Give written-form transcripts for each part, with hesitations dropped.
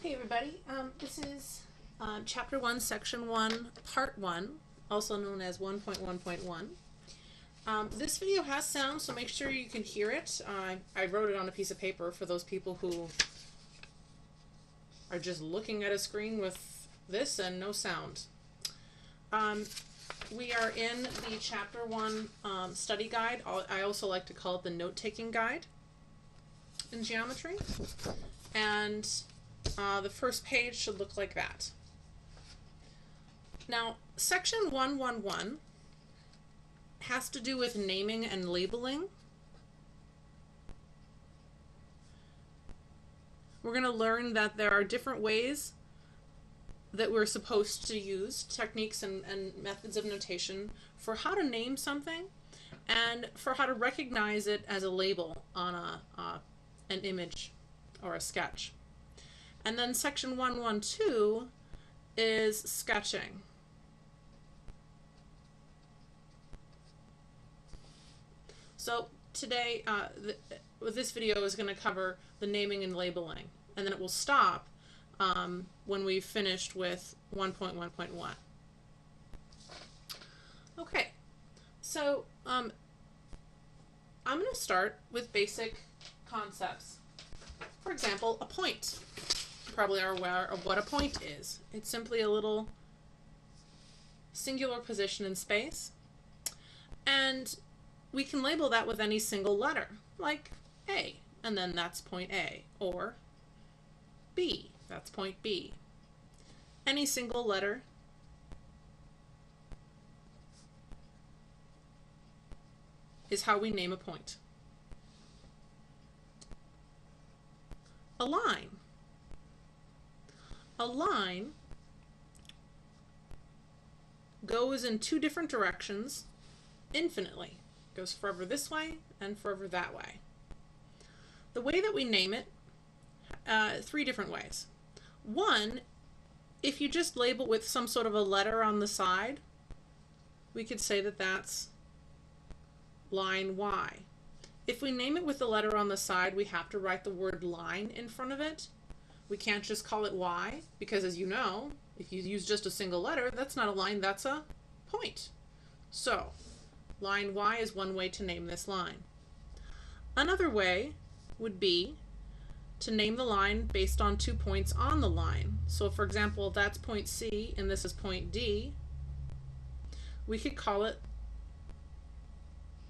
Hey everybody, this is Chapter 1, Section 1, Part 1, also known as 1.1.1. This video has sound, so make sure you can hear it. I wrote it on a piece of paper for those people who are just looking at a screen with this and no sound. We are in the Chapter 1 study guide. I also like to call it the note-taking guide in geometry. And the first page should look like that. Now, section 111 has to do with naming and labeling. We're going to learn that there are different ways that we're supposed to use, techniques and methods of notation, for how to name something and for how to recognize it as a label on an image or a sketch. And then section 112 is sketching. So today, this video is going to cover the naming and labeling, and then it will stop when we've finished with 1.1.1. Okay, so I'm going to start with basic concepts. For example, a point. You probably are aware of what a point is. It's simply a little singular position in space, and we can label that with any single letter, like A, and then that's point A, or B, that's point B. Any single letter is how we name a point. A line. A line goes in two different directions infinitely. It goes forever this way and forever that way. The way that we name it, three different ways. One, if you just label with some sort of a letter on the side, we could say that that's line Y. If we name it with the letter on the side, we have to write the word line in front of it. We can't just call it Y, because as you know, if you use just a single letter, that's not a line, that's a point. So, line Y is one way to name this line. Another way would be to name the line based on 2 points on the line. So for example, if that's point C and this is point D, we could call it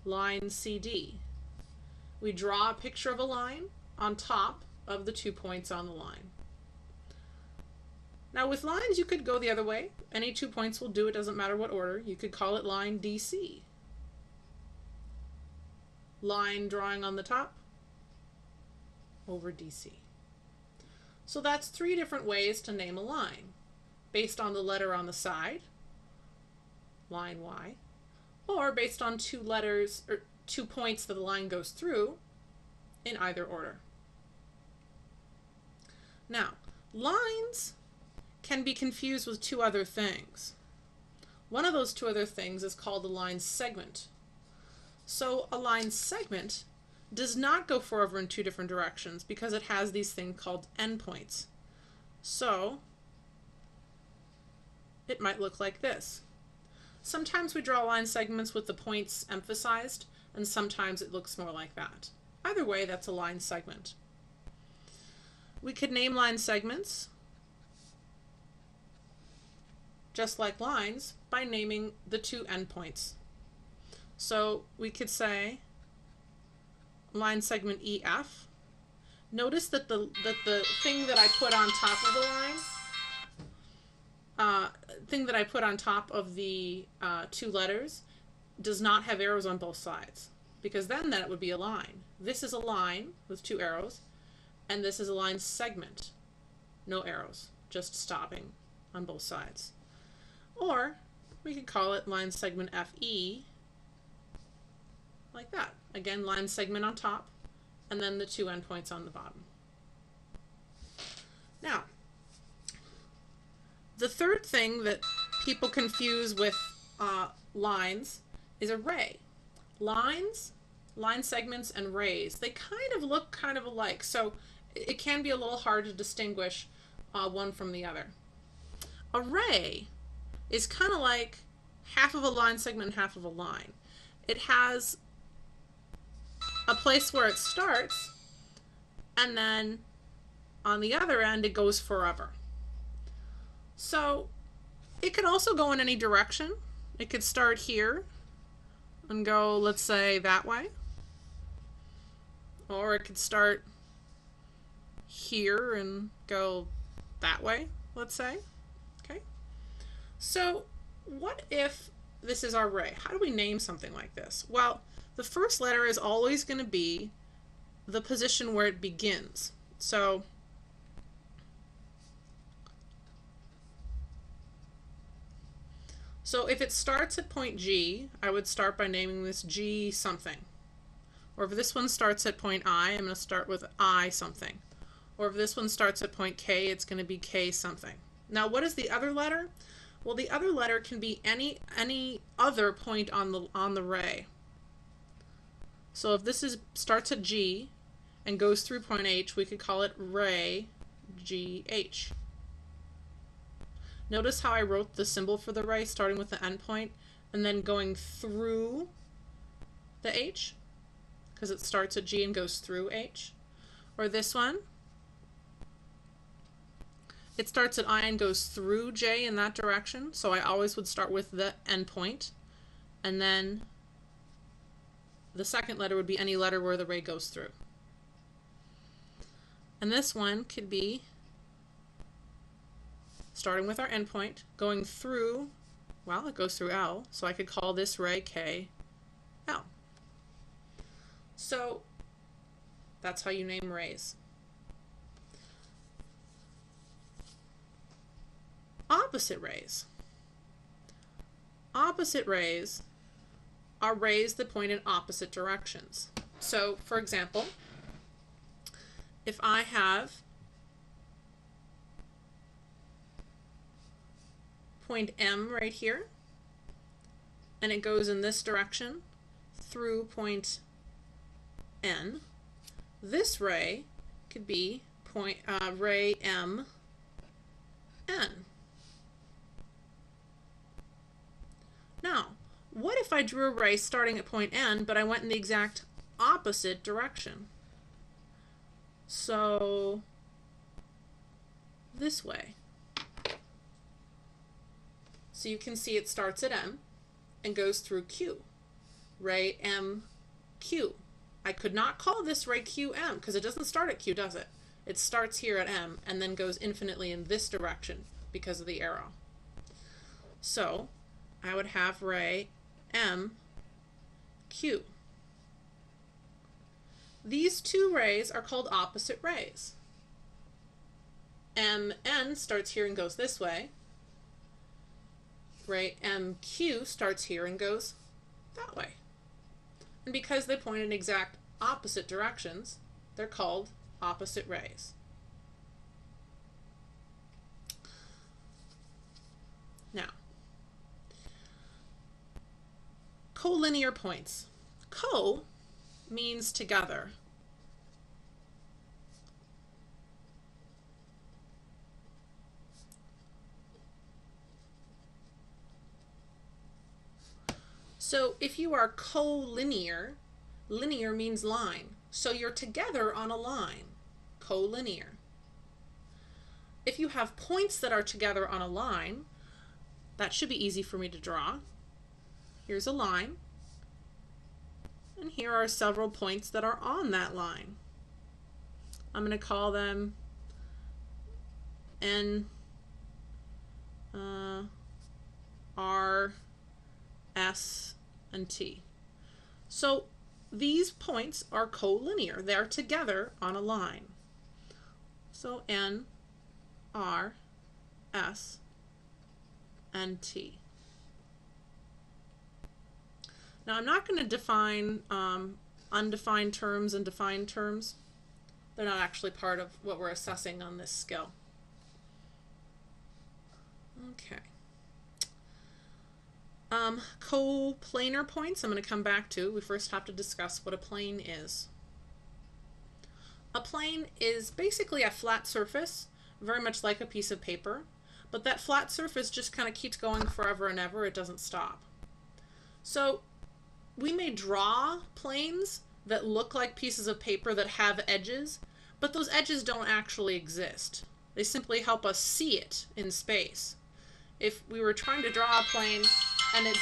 line CD. We draw a picture of a line on top of the 2 points on the line. Now with lines, you could go the other way. Any 2 points will do, it doesn't matter what order. You could call it line DC. Line drawing on the top over DC. So that's 3 different ways to name a line, based on the letter on the side, line Y, or based on 2 letters or 2 points that the line goes through in either order. Now, lines can be confused with 2 other things. One of those 2 other things is called a line segment. So a line segment does not go forever in 2 different directions because it has these things called endpoints. So it might look like this. Sometimes we draw line segments with the points emphasized, and sometimes it looks more like that. Either way, that's a line segment. We could name line segments, just like lines, by naming the 2 endpoints. So we could say line segment EF. Notice that the thing that I put on top of the line, thing that I put on top of the 2 letters does not have arrows on both sides, because then that would be a line. This is a line with 2 arrows, and this is a line segment. No arrows, just stopping on both sides. Or we could call it line segment FE, like that. Again, line segment on top, and then the 2 endpoints on the bottom. Now, the third thing that people confuse with lines is a ray. Lines, line segments, and rays, they kind of look kind of alike, so it can be a little hard to distinguish one from the other. Array is kind of like half of a line segment and half of a line. It has a place where it starts, and then on the other end it goes forever. So it could also go in any direction. It could start here and go, let's say, that way. Or it could start here and go that way, let's say. Okay. So what if this is our array? How do we name something like this? Well, the first letter is always going to be the position where it begins. So if it starts at point G, I would start by naming this G something. Or if this one starts at point I, I'm going to start with I something. Or if this one starts at point K, it's going to be K something. Now, what is the other letter? Well, the other letter can be any other point on the array. So if this starts at G and goes through point H, we could call it ray GH. Notice how I wrote the symbol for the ray starting with the endpoint and then going through the H, because it starts at G and goes through H. Or this one, it starts at I and goes through J in that direction, so I always would start with the endpoint, and then the second letter would be any letter where the ray goes through. And this one could be starting with our endpoint, going through, well, it goes through L, so I could call this ray K L. So that's how you name rays. Opposite rays. Opposite rays are rays that point in opposite directions. So, for example, if I have point M right here, and it goes in this direction through point N, this ray could be ray M N. Now, what if I drew a ray starting at point N, but I went in the exact opposite direction? So, this way. So you can see it starts at M and goes through Q. Ray M Q. I could not call this ray QM because it doesn't start at Q, does it? It starts here at M and then goes infinitely in this direction because of the arrow. So I would have ray M Q. These two rays are called opposite rays. MN starts here and goes this way. Ray MQ starts here and goes that way. And because they point in exact opposite directions, they're called opposite rays. Now, collinear points. Co means together. So if you are collinear, linear means line. So you're together on a line, collinear. If you have points that are together on a line, that should be easy for me to draw. Here's a line, and here are several points that are on that line. I'm going to call them N, R, S, and T. So these points are collinear. They're together on a line. So N, R, S, and T. Now I'm not going to define undefined terms and defined terms. They're not actually part of what we're assessing on this skill. Okay. Coplanar points I'm going to come back to. We first have to discuss what a plane is. A plane is basically a flat surface very much like a piece of paper, but that flat surface just kind of keeps going forever and ever. It doesn't stop. So we may draw planes that look like pieces of paper that have edges, but those edges don't actually exist. They simply help us see it in space. If we were trying to draw a plane and it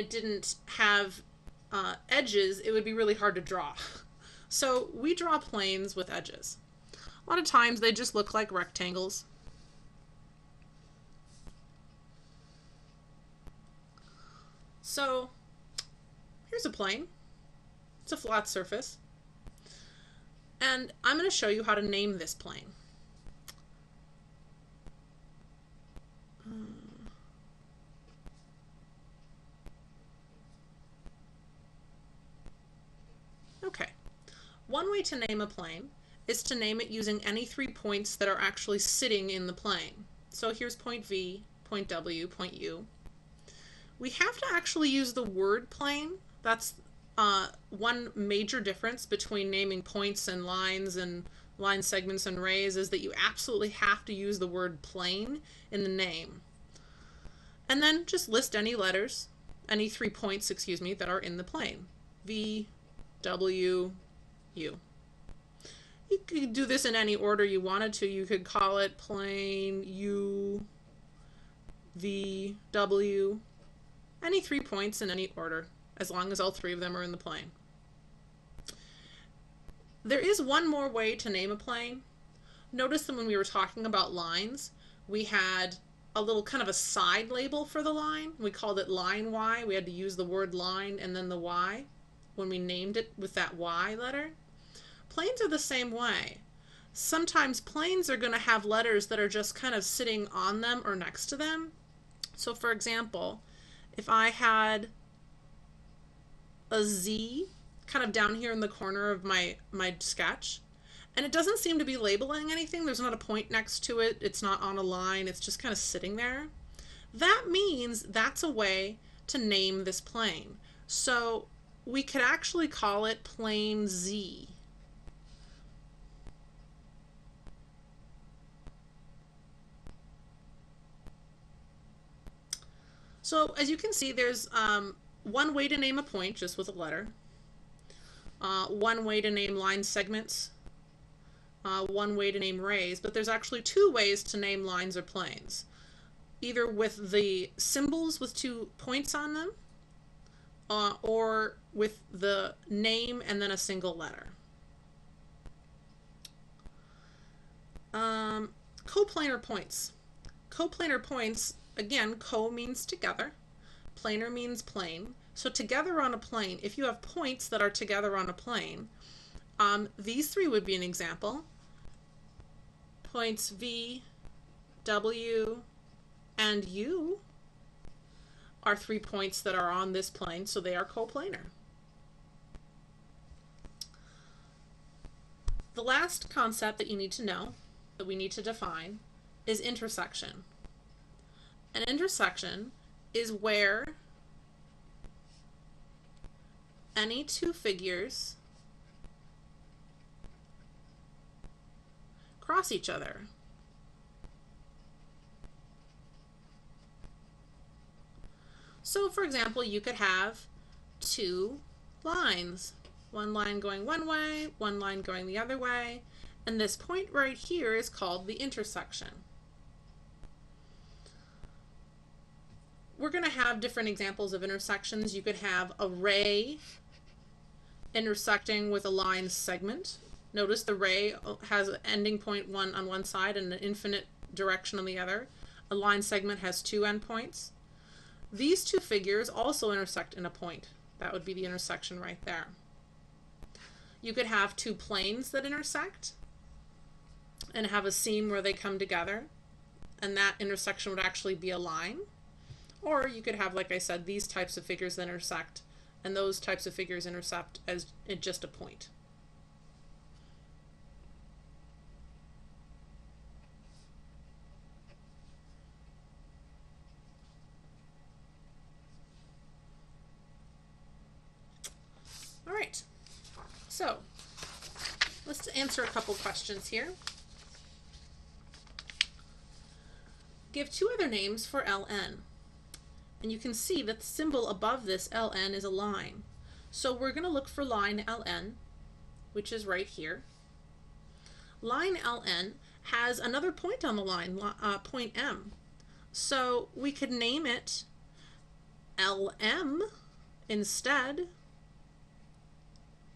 didn't have edges, it would be really hard to draw. So we draw planes with edges. A lot of times they just look like rectangles. So here's a plane. It's a flat surface. And I'm going to show you how to name this plane. Okay. One way to name a plane is to name it using any 3 points that are actually sitting in the plane. So here's point V, point W, point U. We have to actually use the word plane. That's one major difference between naming points and line segments and rays, is that you absolutely have to use the word plane in the name. And then just list any letters, any 3 points, excuse me, that are in the plane. V, W, U. You could do this in any order you wanted to. You could call it plane U, V, W, any 3 points in any order, as long as all 3 of them are in the plane. There is one more way to name a plane. Notice that when we were talking about lines, we had a little kind of a side label for the line. We called it line Y. We had to use the word line and then the Y when we named it with that Y letter. Planes are the same way. Sometimes planes are going to have letters that are just kind of sitting on them or next to them. So for example, if I had a Z kind of down here in the corner of my sketch, and it doesn't seem to be labeling anything, there's not a point next to it, it's not on a line, it's just kind of sitting there, that means that's a way to name this plane. So we could actually call it plane Z. So as you can see, there's one way to name a point, just with a letter. One way to name line segments. One way to name rays, but there's actually 2 ways to name lines or planes. Either with the symbols with 2 points on them, or with the name and then a single letter. Coplanar points. Coplanar points, again, co means together, planar means plane. So together on a plane, if you have points that are together on a plane, these 3 would be an example. Points V, W, and U are 3 points that are on this plane, so they are coplanar. The last concept that you need to know, that we need to define, is intersection. An intersection is where any 2 figures cross each other. So for example, you could have 2 lines, one line going one way, one line going the other way, and this point right here is called the intersection. We're going to have different examples of intersections. You could have a ray intersecting with a line segment. Notice the ray has an ending point on one side and an infinite direction on the other. A line segment has 2 endpoints. These 2 figures also intersect in a point. That would be the intersection right there. You could have 2 planes that intersect and have a seam where they come together, and that intersection would actually be a line. Or you could have, like I said, these types of figures that intersect, and those types of figures intersect as just a point. All right, so Let's answer a couple questions here. Give two other names for ln. And you can see that the symbol above this ln is a line. So we're going to look for line ln, which is right here. Line ln has another point on the line, point M. So we could name it LM instead.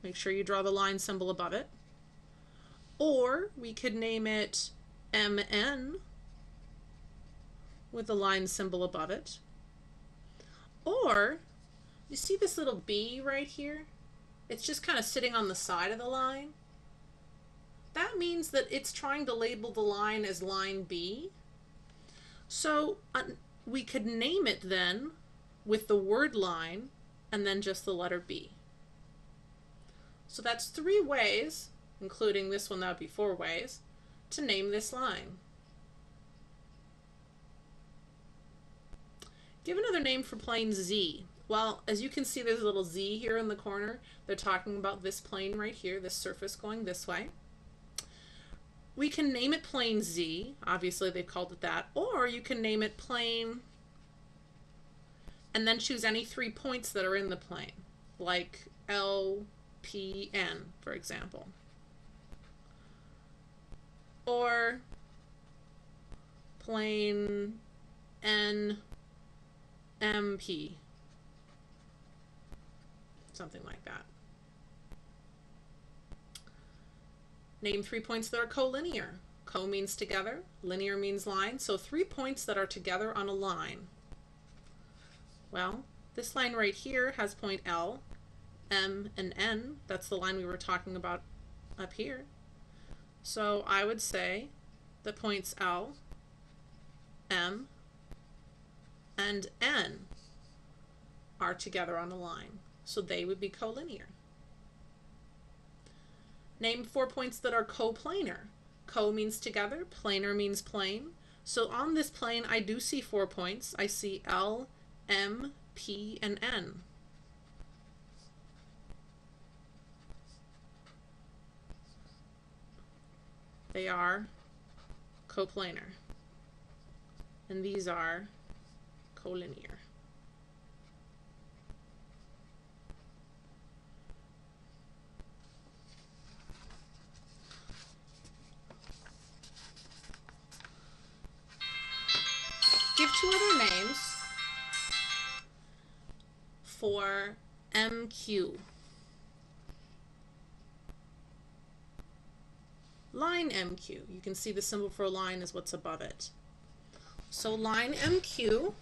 Make sure you draw the line symbol above it. Or we could name it MN with the line symbol above it. Or, you see this little B right here? It's just kind of sitting on the side of the line. That means that it's trying to label the line as line B. So we could name it then with the word line and then just the letter B. So that's 3 ways, including this one, that would be 4 ways, to name this line. Give another name for plane Z. Well, as you can see, there's a little Z here in the corner. They're talking about this plane right here, this surface going this way. We can name it plane Z. Obviously, they've called it that. Or you can name it plane and then choose any 3 points that are in the plane, like L, P, N, for example. Or plane N, M, P. Something like that. Name 3 points that are collinear. Co means together, linear means line, so 3 points that are together on a line. Well, this line right here has point L, M, and N. That's the line we were talking about up here. So I would say the points L, M, and N are together on a line, so they would be collinear. Name 4 points that are coplanar. Co means together, planar means plane. So on this plane I do see 4 points. I see L, M, P, and N. They are coplanar. And these are collinear. Give 2 other names for MQ. Line MQ. You can see the symbol for a line is what's above it. So line MQ,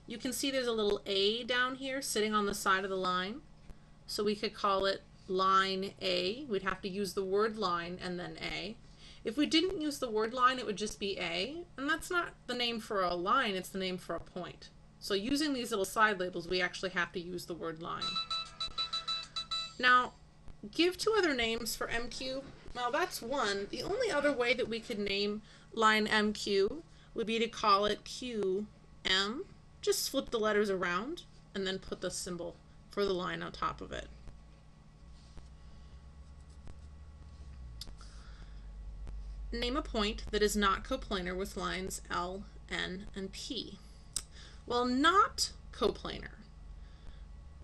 you can see there's a little A down here sitting on the side of the line. So we could call it line A. We'd have to use the word line and then A. If we didn't use the word line, it would just be A, and that's not the name for a line, it's the name for a point. So using these little side labels, we actually have to use the word line. Now, give 2 other names for MQ. Well, that's one. The only other way that we could name line MQ would be to call it QM. Just flip the letters around and then put the symbol for the line on top of it. Name a point that is not coplanar with lines L, N, and P. Well, not coplanar.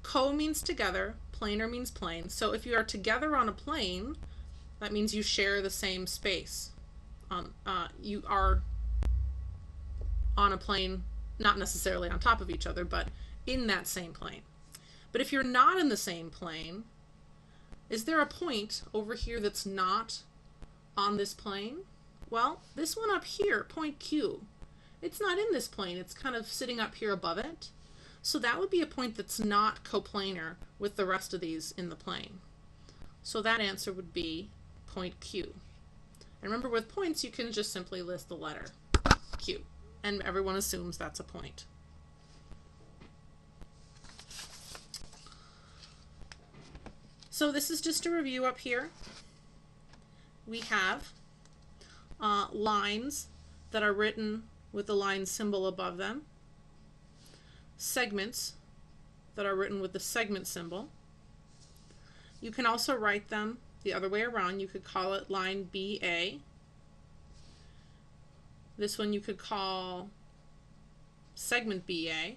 Co means together, planar means plane. So if you are together on a plane, that means you share the same space. You are on a plane, not necessarily on top of each other, but in that same plane. But if you're not in the same plane, is there a point over here that's not on this plane? Well, this one up here, point Q, it's not in this plane, it's kind of sitting up here above it. So that would be a point that's not coplanar with the rest of these in the plane. So that answer would be point Q. And remember, with points you can just simply list the letter Q, and everyone assumes that's a point. So this is just a review up here. We have lines that are written with the line symbol above them, segments that are written with the segment symbol. You can also write them the other way around. You could call it line BA. This one you could call segment BA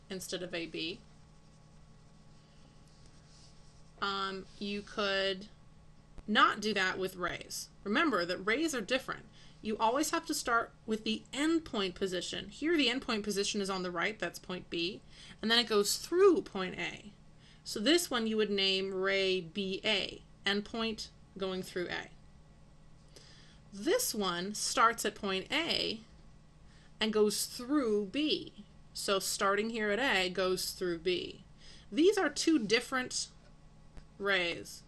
instead of AB. You could not do that with rays. Remember that rays are different. You always have to start with the endpoint position. Here the endpoint position is on the right, that's point B, and then it goes through point A. So this one you would name ray BA, endpoint going through A. This one starts at point A and goes through B. So starting here at A goes through B. These are two different rays.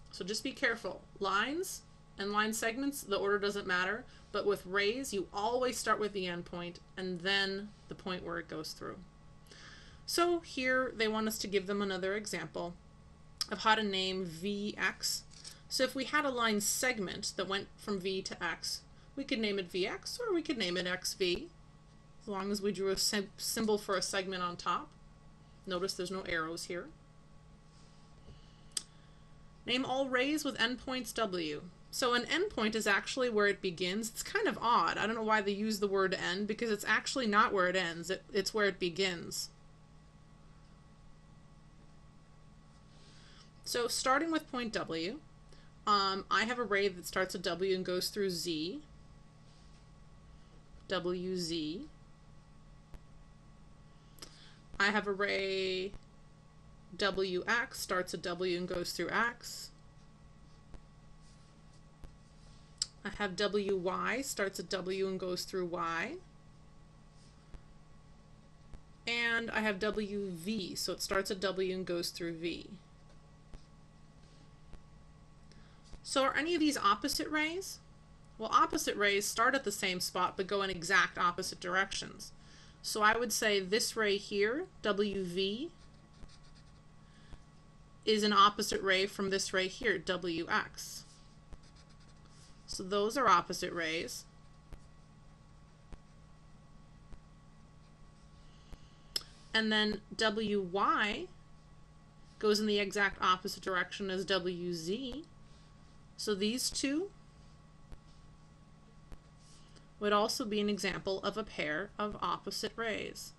So just be careful. Lines and line segments, the order doesn't matter, but with rays, you always start with the endpoint and then the point where it goes through. So here they want us to give them another example of how to name Vx. So if we had a line segment that went from V to X, we could name it Vx or we could name it XV, as long as we drew a symbol for a segment on top. Notice there's no arrows here. Name all rays with endpoints W. So an endpoint is actually where it begins. It's kind of odd. I don't know why they use the word end, because it's actually not where it ends. It's where it begins. So starting with point W, I have a ray that starts at W and goes through Z, WZ. I have a ray WX, starts at W and goes through X. I have WY, starts at W and goes through Y. And I have WV, so it starts at W and goes through V. So are any of these opposite rays? Well, opposite rays start at the same spot but go in exact opposite directions. So I would say this ray here, WV, is an opposite ray from this ray here, WX. So those are opposite rays. And then WY goes in the exact opposite direction as WZ. So these two would also be an example of a pair of opposite rays.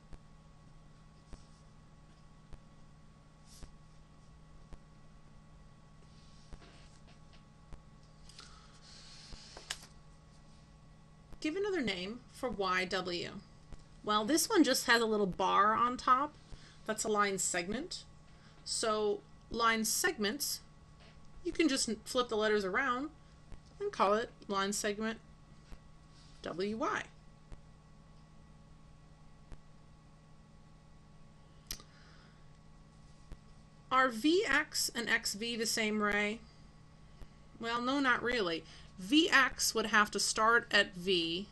Give another name for YW. Well, this one just has a little bar on top. That's a line segment. So line segments, you can just flip the letters around and call it line segment WY. Are VX and XV the same ray? Well, no, not really. Vx would have to start at V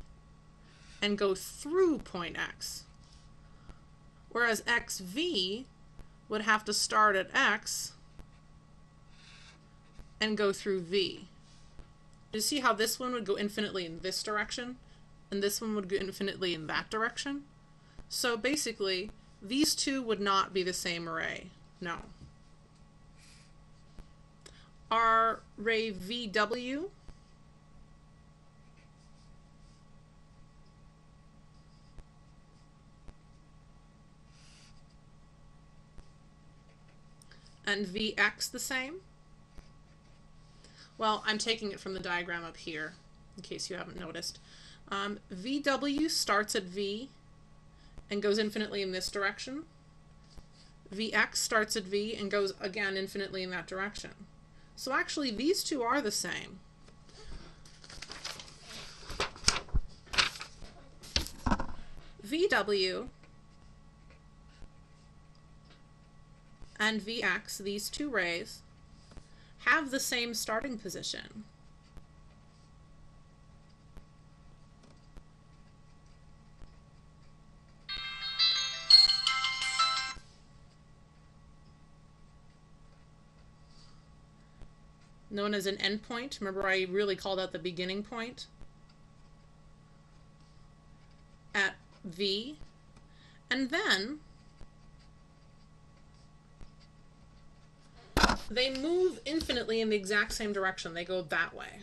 and go through point X, whereas XV would have to start at X and go through V. You see how this one would go infinitely in this direction and this one would go infinitely in that direction? So basically, these two would not be the same array. No. Are ray VW and Vx the same? Well, I'm taking it from the diagram up here, in case you haven't noticed. VW starts at V and goes infinitely in this direction. Vx starts at V and goes again infinitely in that direction. So actually these two are the same. VW and Vx, these two rays, have the same starting position. Known as an endpoint. Remember, I really called out the beginning point at V, And then they move infinitely in the exact same direction. They go that way.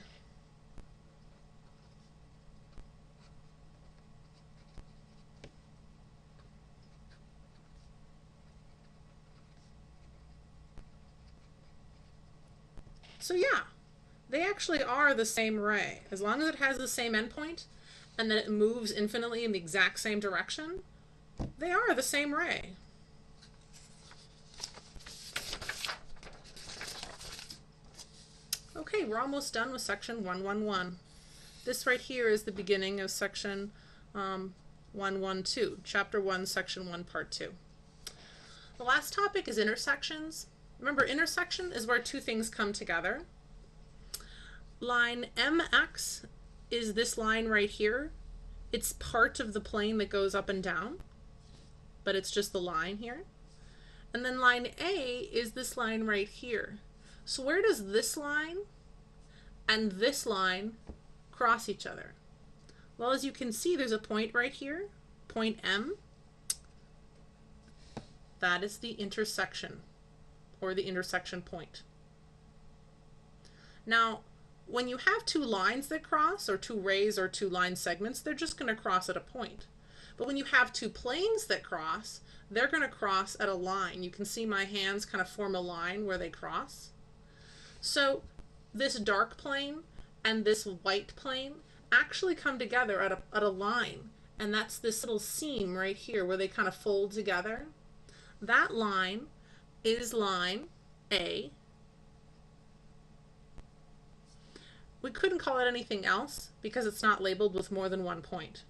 So yeah, they actually are the same ray. As long as it has the same endpoint and then it moves infinitely in the exact same direction, they are the same ray. Okay, we're almost done with section 111. This right here is the beginning of section 112, chapter 1, section 1, part 2. The last topic is intersections. Remember, intersection is where two things come together. Line MX is this line right here. It's part of the plane that goes up and down, but it's just the line here. And then line A is this line right here. So where does this line and this line cross each other? Well, as you can see, there's a point right here, point M. That is the intersection, or the intersection point. Now, when you have two lines that cross, or two rays or two line segments, they're just going to cross at a point. But when you have two planes that cross, they're going to cross at a line. You can see my hands kind of form a line where they cross. So this dark plane and this white plane actually come together at a line, and that's this little seam right here where they kind of fold together. That line is line A. We couldn't call it anything else because it's not labeled with more than one point.